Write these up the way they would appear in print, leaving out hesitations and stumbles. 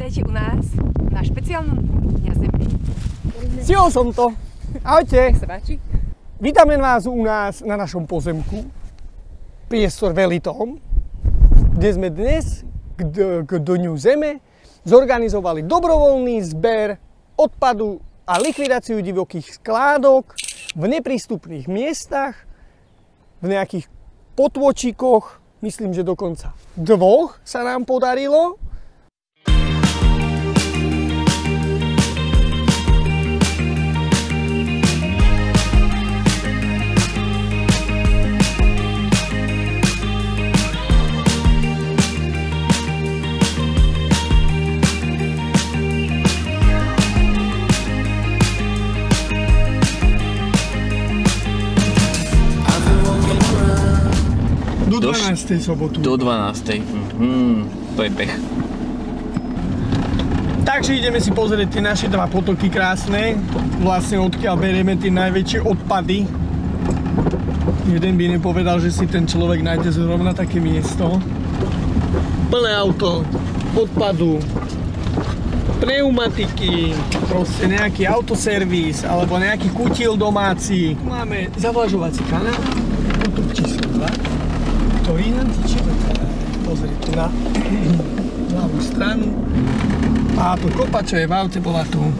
Vítajte u nás na špeciálnom Dňa Zeme. Stihol som to. Ahojte. Nech sa páči. Vítame vás u nás na našom pozemku. Priestor Velitom, kde sme dnes k Dňu Zeme zorganizovali dobrovoľný zber odpadu a likvidáciu divokých skládok v neprístupných miestach, v nejakých potôčikoch, myslím, že dokonca 2 sa nám podarilo. Do 12. sobotu. Do 12. To je pech. Takže ideme si pozrieť tie naše 2 potoky krásne. Vlastne odkiaľ berieme tie najväčšie odpady. Jeden by nepovedal, že si ten človek nájde zrovna také miesto. Plné auto odpadu, pneumatiky, proste nejaký autoservis alebo nejaký kutil domáci. Máme zavlažovací kanál, potok číslo 2. Ktorý nám tečie, pozrieť tu na ľavú stranu. A to kopa, čo je v aute, bola tu.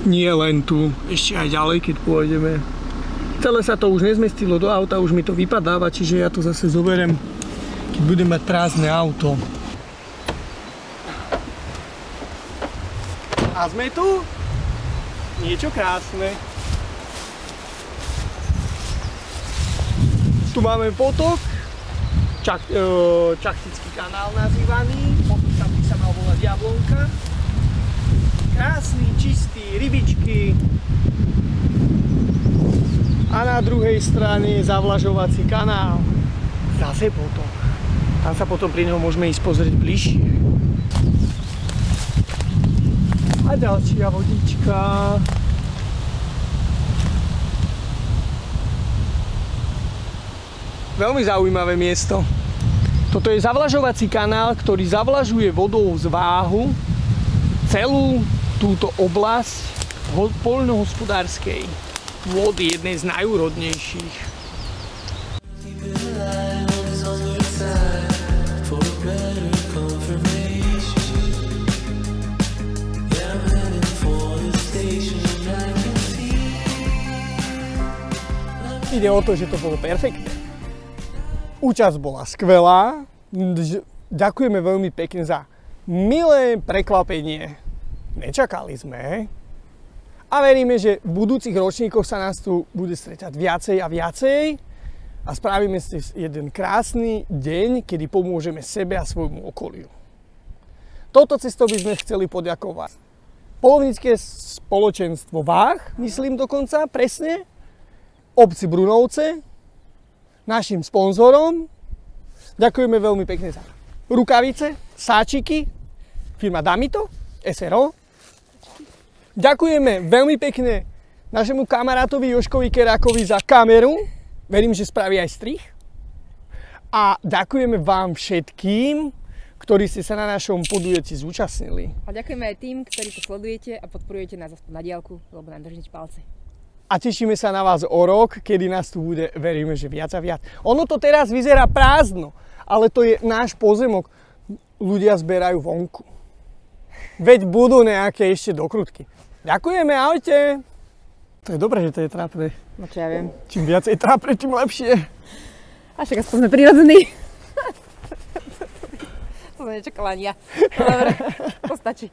Nie len tu, ešte aj ďalej, keď pôjdeme. Celé sa to už nezmestilo do auta, už mi to vypadáva, čiže ja to zase zoberiem, keď budem mať prázdne auto. A sme tu. Niečo krásne. Tu máme potok, Čachtický kanál nazývaný, potok tam by sa mal volať Jablonka. Krásny, čistý, rybičky. A na druhej strane je zavlažovací kanál. Zase potok. Tam sa potom pri ňom môžeme ísť pozrieť bližšie. A ďalšia vodička. Veľmi zaujímavé miesto. Toto je zavlažovací kanál, ktorý zavlažuje vodou z Váhu celú túto oblasť poľnohospodárskej vody, jednej z najúrodnejších. Ide o to, že to bolo perfektné. Účasť bola skvelá, ďakujeme veľmi pekne za milé prekvapenie. Nečakali sme. A veríme, že v budúcich ročníkoch sa nás tu bude stretať viacej a viacej a spravíme si jeden krásny deň, kedy pomôžeme sebe a svojmu okoliu. Touto cestou by sme chceli poďakovať Poľovnícke spoločenstvo Váh, myslím dokonca, presne, obci Brunovce, našim sponzorom. Ďakujeme veľmi pekne za rukavice, sáčiky, firma Damito, SRO. Ďakujeme veľmi pekne našemu kamarátovi Jožkovi Kerákovi za kameru. Verím, že spraví aj strih. A ďakujeme vám všetkým, ktorí ste sa na našom podujatí zúčastnili. A ďakujeme aj tým, ktorí to sledujete a podporujete nás aspoň na diaľku, lebo nám držíte palce. A tešíme sa na vás o rok, kedy nás tu bude, veríme, že viac a viac. Ono to teraz vyzerá prázdno, ale to je náš pozemok. Ľudia zberajú vonku. Veď budú nejaké ešte dokrutky. Ďakujeme, ahojte. To je dobré, že to je trápne. No čo ja viem. Čím viacej trápne, tým lepšie. A však aspoň sme prirodzení. To som nečakala ani ja. Dobre, to stačí.